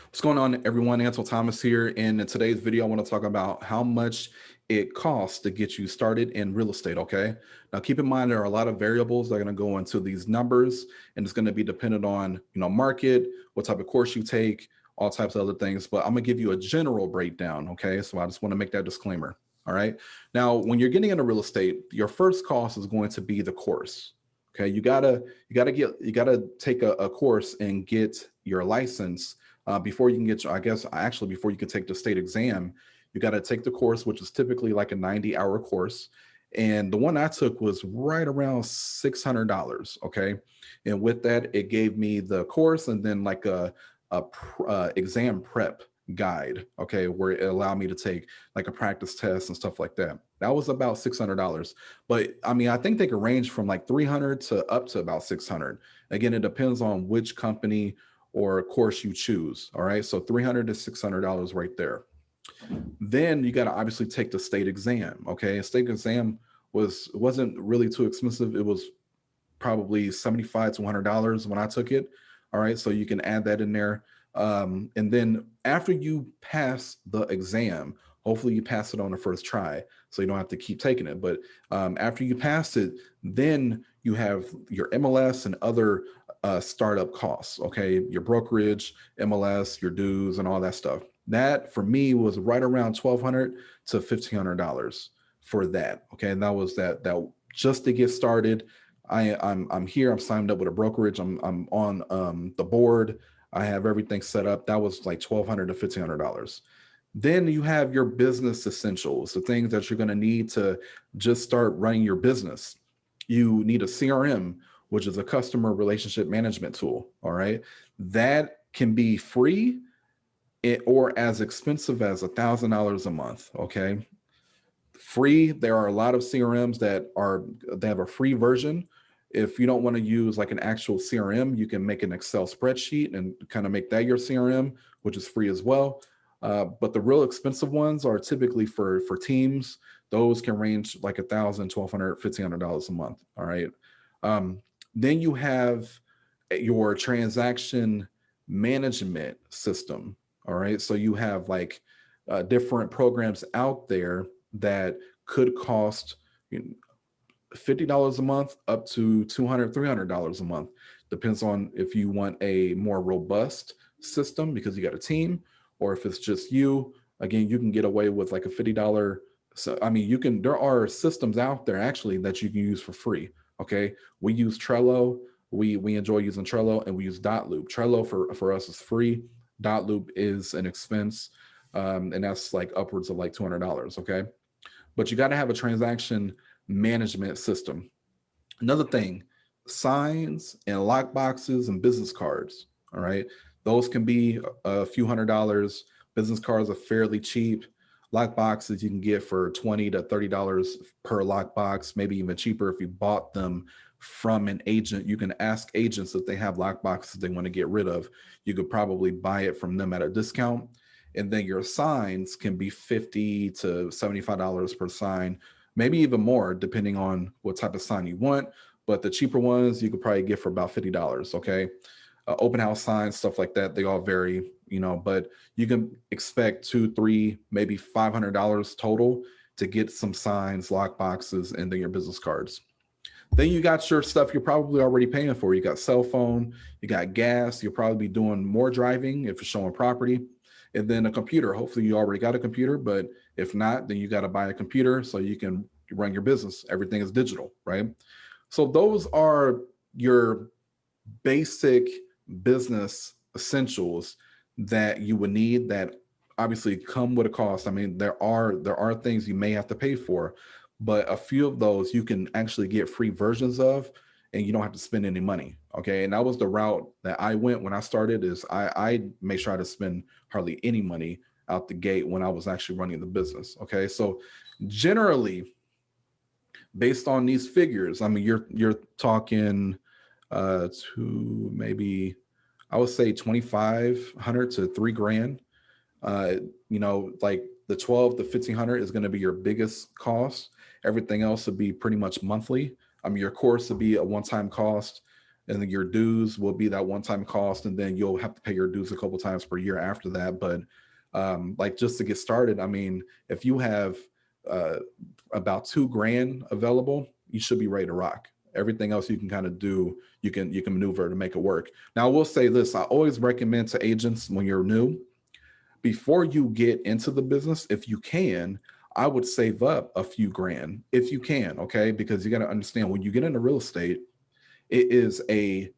What's going on, everyone? Thomas here. And in today's video, I want to talk about how much it costs to get you started in real estate. Okay. Now, keep in mind there are a lot of variables that are going to go into these numbers, and it's going to be dependent on market, what type of course you take, all types of other things. But I'm gonna give you a general breakdown. Okay. So I just want to make that disclaimer. All right. Now, when you're getting into real estate, your first cost is going to be the course. Okay. You gotta take a course and get your license before you can get, I guess, actually, before you can take the state exam, you got to take the course, which is typically like a 90-hour course. And the one I took was right around $600. Okay. And with that, it gave me the course and then like a exam prep guide. Okay. Where it allowed me to take like a practice test and stuff like that. That was about $600. But I mean, I think they could range from like 300 to up to about 600. Again, it depends on which company or course you choose. All right. So 300 to $600 right there. Then you got to obviously take the state exam. Okay. A state exam wasn't really too expensive. It was probably 75 to $100 when I took it. All right. So you can add that in there. And then after you pass the exam, hopefully you pass it on the first try. So you don't have to keep taking it. But after you pass it, then you have your MLS and other startup costs. Okay. Your brokerage, MLS, your dues, and all that stuff. That for me was right around $1,200 to $1,500 for that. Okay. And that was that just to get started. I'm here. I'm signed up with a brokerage. I'm on the board. I have everything set up. That was like $1,200 to $1,500. Then you have your business essentials, the things that you're going to need to just start running your business. You need a CRM, which is a customer relationship management tool. All right, that can be free or as expensive as $1,000 a month. Okay, free. There are a lot of CRMs they have a free version. If you don't want to use like an actual CRM, you can make an Excel spreadsheet and kind of make that your CRM, which is free as well. But the real expensive ones are typically for teams. Those can range like $1,000, $1,200, $1,500 a month. All right. Um, then you have your transaction management system. All right. So you have like different programs out there that could cost $50 a month up to $200, $300 a month. Depends on if you want a more robust system because you got a team, or if it's just you. Again, you can get away with like a $50. So I mean, there are systems out there actually that you can use for free. Okay. We use Trello. We enjoy using Trello, and we use Dotloop. Trello for us is free. Dotloop is an expense. And that's like upwards of like $200. Okay. But you got to have a transaction management system. Another thing, signs and lock boxes and business cards. All right. Those can be a few $100s. Business cards are fairly cheap. Lock boxes you can get for $20 to $30 per lock box, maybe even cheaper if you bought them from an agent. You can ask agents if they have lock boxes they want to get rid of. You could probably buy it from them at a discount. And then your signs can be $50 to $75 per sign, maybe even more depending on what type of sign you want. But the cheaper ones you could probably get for about $50. Okay. Open house signs, stuff like that, they all vary, but you can expect two, three, maybe $500 total to get some signs, lock boxes, and then your business cards. Then you got your stuff you're probably already paying for. You got cell phone, you got gas. You'll probably be doing more driving if you're showing property. And then a computer. Hopefully you already got a computer, but if not, then you got to buy a computer so you can run your business. Everything is digital, right? So those are your basic business essentials that you would need, that obviously come with a cost. I mean, there are things you may have to pay for, but a few of those you can actually get free versions of, and you don't have to spend any money. Okay. And that was the route that I went when I started. Is I made sure I to spend hardly any money out the gate when I was actually running the business. Okay. So generally, based on these figures, I mean, you're talking to maybe, I would say 2,500 to 3 grand. Uh, like the 12 to 1,500 is going to be your biggest cost. Everything else would be pretty much monthly. I mean, your course would be a one-time cost. and then your dues will be that one-time cost, and then you'll have to pay your dues a couple times per year after that. But like, just to get started, I mean, if you have uh, about 2 grand available, you should be ready to rock. Everything else you can kind of do, you can maneuver to make it work. Now, I will say this: I always recommend to agents when you're new, before you get into the business, if you can, I would save up a few grand if you can, okay? Because you got to understand, when you get into real estate, it is a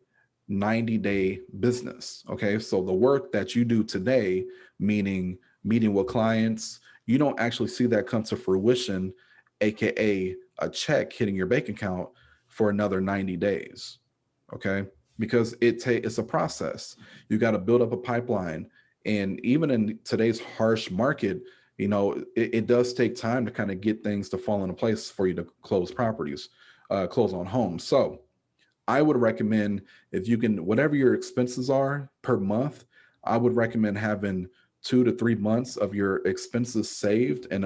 90-day business. Okay. So the work that you do today, meaning meeting with clients, you don't actually see that come to fruition, AKA a check hitting your bank account, for another 90 days. Okay. Because it's a process. You got to build up a pipeline. And even in today's harsh market, it does take time to kind of get things to fall into place for you to close properties, close on homes. So I would recommend, if you can, whatever your expenses are per month, I would recommend having 2 to 3 months of your expenses saved in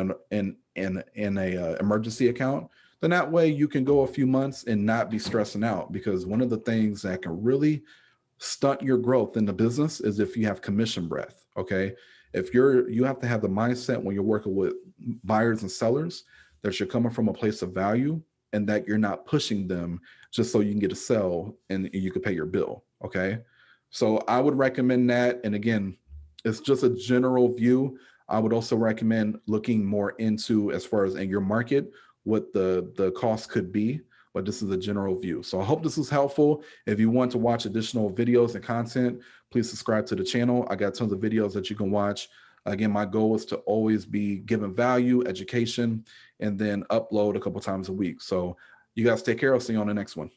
a emergency account. Then that way you can go a few months and not be stressing out, because one of the things that can really stunt your growth in the business is if you have commission breath. Okay. If you have to have the mindset when you're working with buyers and sellers that you're coming from a place of value, and that you're not pushing them just so you can get a sell and you can pay your bill. Okay. So I would recommend that. And again, it's just a general view. I would also recommend looking more into, as far as in your market, what the cost could be. But this is a general view. So I hope this was helpful. If you want to watch additional videos and content, please subscribe to the channel. I got tons of videos that you can watch. Again, my goal is to always be giving value, education, and then upload a couple times a week. So you guys take care. I'll see you on the next one.